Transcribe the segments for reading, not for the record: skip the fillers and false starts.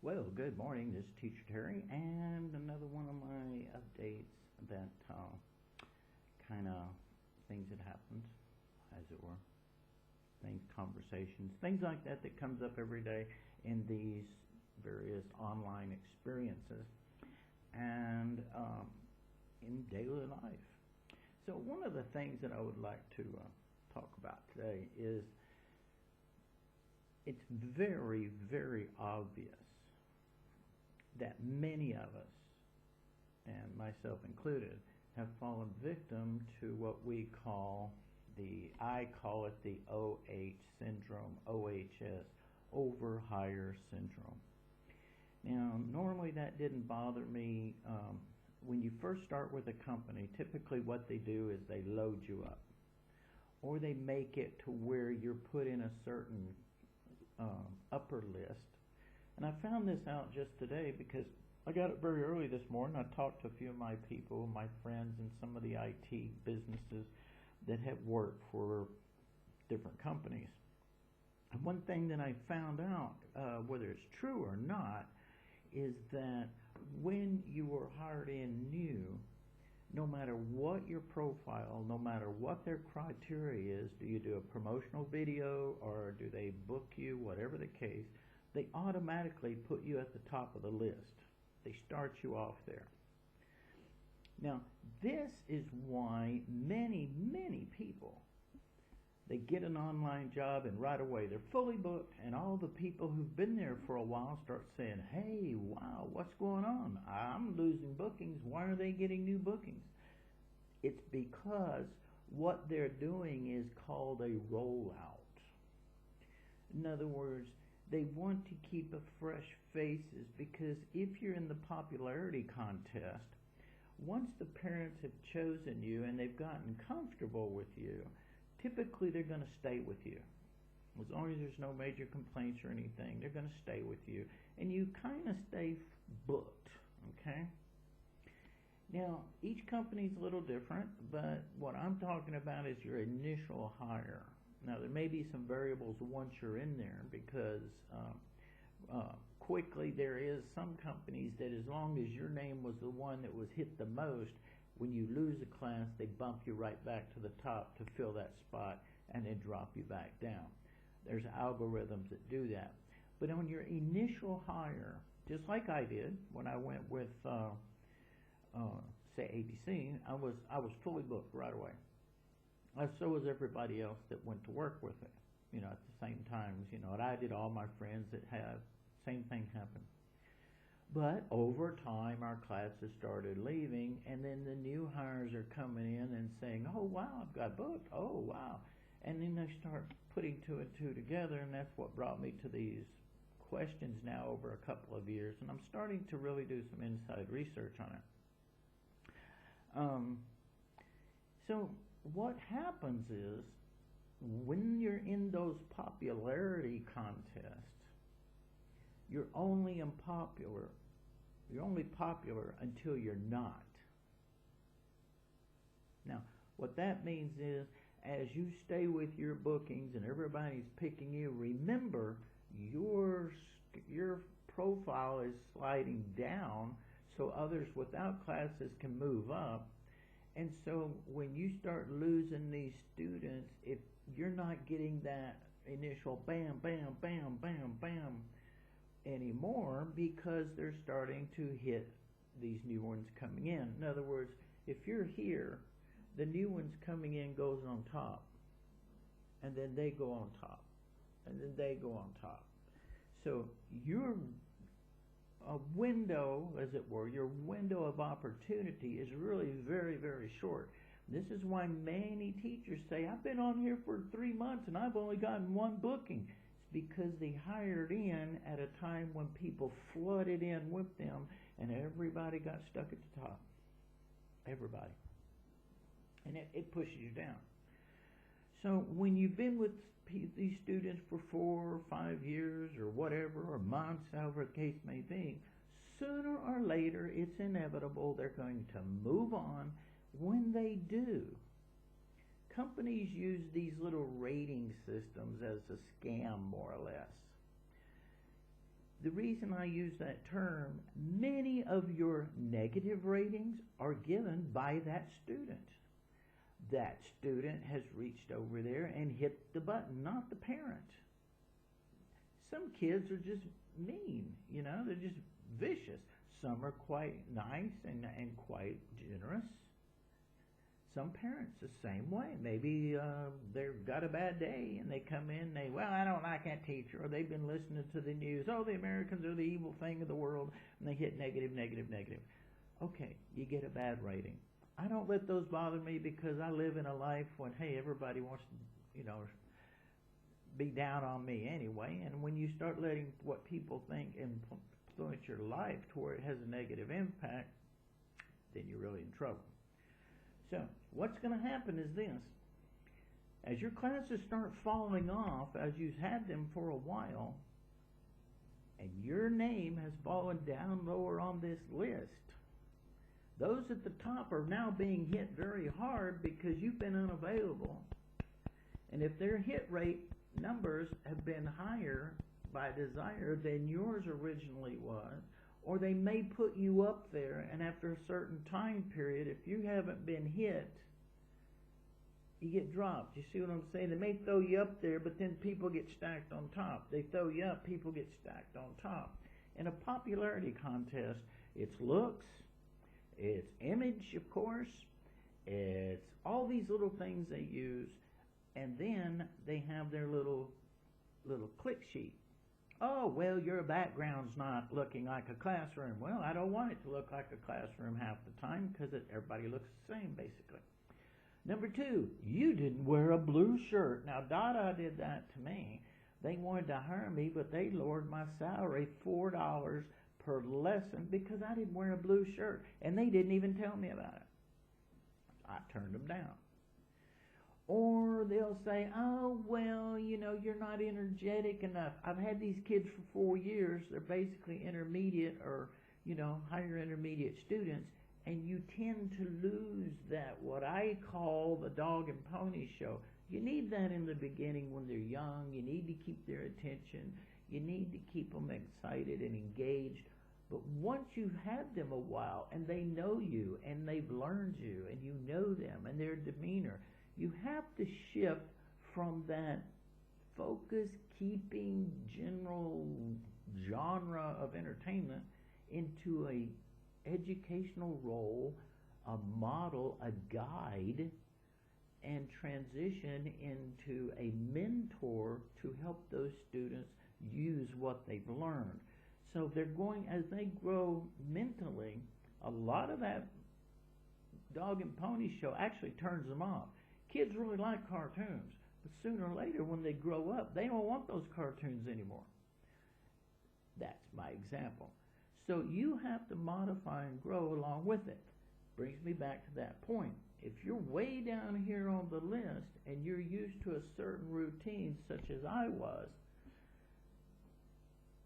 Well, good morning. This is Teacher Terry, and another one of my updates that kind of things that happened, as it were, things, conversations, things like that that comes up every day in these various online experiences and in daily life. So one of the things that I would like to talk about today is it's very, very obvious that many of us, and myself included, have fallen victim to what we call I call it the OH syndrome, OHS, over-hire syndrome. Now, normally that didn't bother me. When you first start with a company, typically what they do is they load you up, or they make it to where you're put in a certain upper list. And I found this out just today because I got it very early this morning. I talked to a few of my people, my friends in some of the IT businesses that have worked for different companies. And one thing that I found out, whether it's true or not, is that when you are hired in new, no matter what your profile, no matter what their criteria is, do you do a promotional video or do they book you, whatever the case, they automatically put you at the top of the list. They start you off there. Now, this is why many, many people, they get an online job and right away they're fully booked, and all the people who've been there for a while start saying, hey, wow, what's going on? I'm losing bookings. Why are they getting new bookings? It's because what they're doing is called a rollout. In other words, they want to keep a fresh faces, because if you're in the popularity contest, once the parents have chosen you and they've gotten comfortable with you, typically they're going to stay with you. As long as there's no major complaints or anything, they're going to stay with you, and you kind of stay booked, okay? Now, each company's a little different, but what I'm talking about is your initial hire. Now, there may be some variables once you're in there, because quickly there is some companies that as long as your name was the one that was hit the most, when you lose a class, they bump you right back to the top to fill that spot and then drop you back down. There's algorithms that do that. But on your initial hire, just like I did when I went with, say, ABC, I was fully booked right away. So was everybody else that went to work with it, at the same time. And I did, all my friends that had, same thing happened. But over time, our classes started leaving, and then the new hires are coming in and saying, oh, wow, I've got booked. Oh, wow. And then they start putting two and two together, and that's what brought me to these questions now over a couple of years. And I'm starting to really do some inside research on it. So what happens is, when you're in those popularity contests, you're only popular until you're not. Now, what that means is, as you stay with your bookings and everybody's picking you, remember your profile is sliding down so others without classes can move up. And so when you start losing these students, if you're not getting that initial bam, bam, bam, bam, bam anymore, because they're starting to hit these new ones coming in. In other words, if you're here, the new ones coming in goes on top, and then they go on top, and then they go on top. So your window, as it were, your window of opportunity is really very, very short. This is why many teachers say, I've been on here for 3 months and I've only gotten one booking. It's because they hired in at a time when people flooded in with them and everybody got stuck at the top. Everybody. And it pushes you down. So when you've been with these students for 4 or 5 years or whatever, or months, however the case may be, sooner or later it's inevitable they're going to move on. When they do, companies use these little rating systems as a scam, more or less. the reason I use that term, many of your negative ratings are given by that student. That student has reached over there and hit the button, not the parent. Some kids are just mean, they're just vicious. Some are quite nice and quite generous. Some parents the same way. Maybe they've got a bad day and they come in, I don't like that teacher, or they've been listening to the news, the Americans are the evil thing of the world, and they hit negative, negative, negative. Okay, you get a bad rating. I don't let those bother me because I live in a life when, everybody wants to, be down on me anyway. And when you start letting what people think influence your life to where it has a negative impact, then you're really in trouble. So what's going to happen is this. As your classes start falling off, as you've had them for a while, and your name has fallen down lower on this list, those at the top are now being hit very hard because you've been unavailable. And if their hit rate numbers have been higher by desire than yours originally was, or they may put you up there, and after a certain time period, if you haven't been hit, you get dropped. You see what I'm saying? They may throw you up there, but then people get stacked on top. They throw you up, people get stacked on top. In a popularity contest, it's looks, it's image, of course, it's all these little things they use, and then they have their little click sheet. Oh, well, your background's not looking like a classroom. Well, I don't want it to look like a classroom half the time because everybody looks the same, basically. Number 2, you didn't wear a blue shirt. Now, Dada did that to me. They wanted to hire me, but they lowered my salary $4 per lesson because I didn't wear a blue shirt, and they didn't even tell me about it. I turned them down. Or they'll say, oh, well, you're not energetic enough. I've had these kids for 4 years. They're basically intermediate or, higher intermediate students, and you tend to lose that, what I call the dog and pony show. You need that in the beginning when they're young. You need to keep their attention. You need to keep them excited and engaged. But once you've had them a while and they know you and they've learned you and you know them and their demeanor, you have to shift from that focus-keeping general genre of entertainment into a educational role, a model, a guide, and transition into a mentor to help those students use what they've learned. So they're going, as they grow mentally, a lot of that dog and pony show actually turns them off. Kids really like cartoons, but sooner or later when they grow up, they don't want those cartoons anymore. That's my example. So you have to modify and grow along with it. Brings me back to that point. If you're way down here on the list and you're used to a certain routine, such as I was,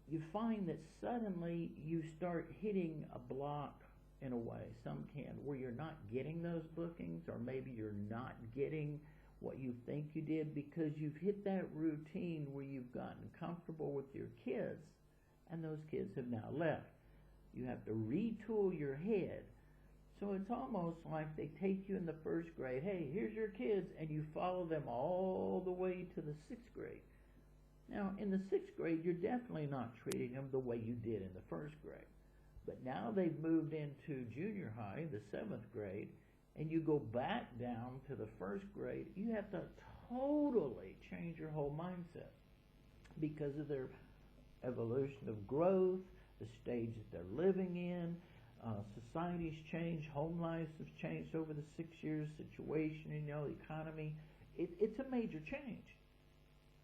you find that suddenly you start hitting a block in a way, some can, where you're not getting those bookings, or maybe you're not getting what you think you did because you've hit that routine where you've gotten comfortable with your kids and those kids have now left. You have to retool your head. So it's almost like they take you in the first grade, hey, here's your kids, and you follow them all the way to the 6th grade. Now, in the 6th grade, you're definitely not treating them the way you did in the 1st grade. But now they've moved into junior high, the 7th grade, and you go back down to the 1st grade, you have to totally change your whole mindset because of their evolution of growth, the stage that they're living in. Society's changed, home lives have changed over the 6 years, situation, the economy. It's a major change.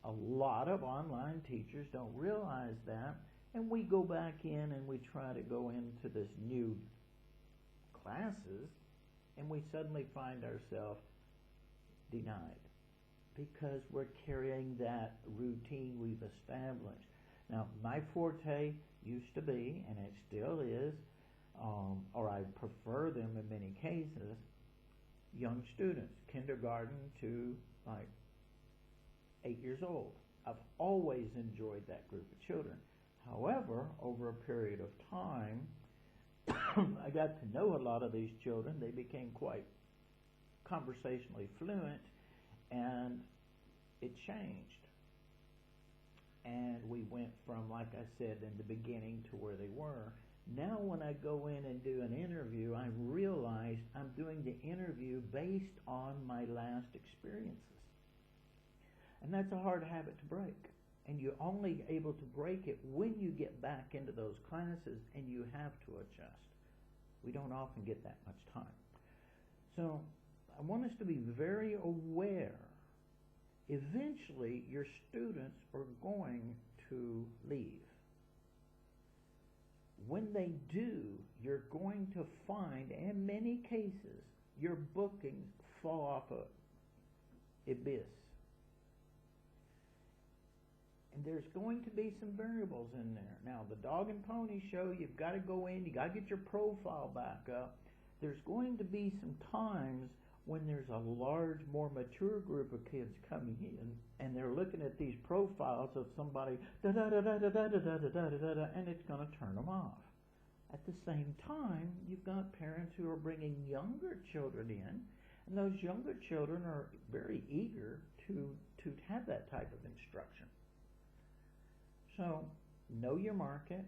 A lot of online teachers don't realize that, and we go back in and we try to go into this new classes, and we suddenly find ourselves denied because we're carrying that routine we've established. Now, my forte used to be, and it still is, or I prefer them in many cases, young students, kindergarten to like 8 years old. I've always enjoyed that group of children. However, over a period of time, I got to know a lot of these children. They became quite conversationally fluent, and it changed. And we went from, like I said in the beginning, to where they were. Now when I go in and do an interview, I realize I'm doing the interview based on my last experiences. And that's a hard habit to break. And you're only able to break it when you get back into those classes, and you have to adjust. We don't often get that much time. So I want us to be very aware. Eventually, your students are going to leave. When they do, you're going to find, in many cases, your bookings fall off a abyss. And there's going to be some variables in there. Now, the Dog and Pony Show, you've got to go in, you've got to get your profile back up. There's going to be some times when there's a large, more mature group of kids coming in, and they're looking at these profiles of somebody, da-da-da-da-da-da-da-da-da-da-da, and it's going to turn them off. At the same time, you've got parents who are bringing younger children in, and those younger children are very eager to have that type of instruction. So, know your market,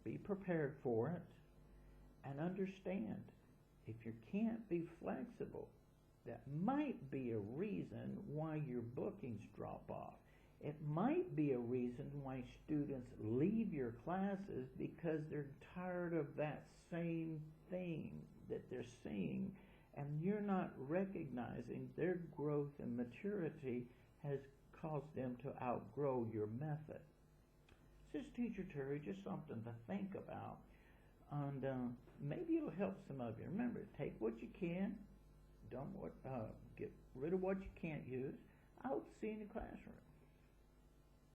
be prepared for it, and understand if you can't be flexible, that might be a reason why your bookings drop off. It might be a reason why students leave your classes, because they're tired of that same thing that they're seeing, and you're not recognizing their growth and maturity has caused them to outgrow your method. This is Teacher Terry, just something to think about. And maybe it'll help some of you. Remember, take what you can. Don't get rid of what you can't use. I hope to see you in the classroom.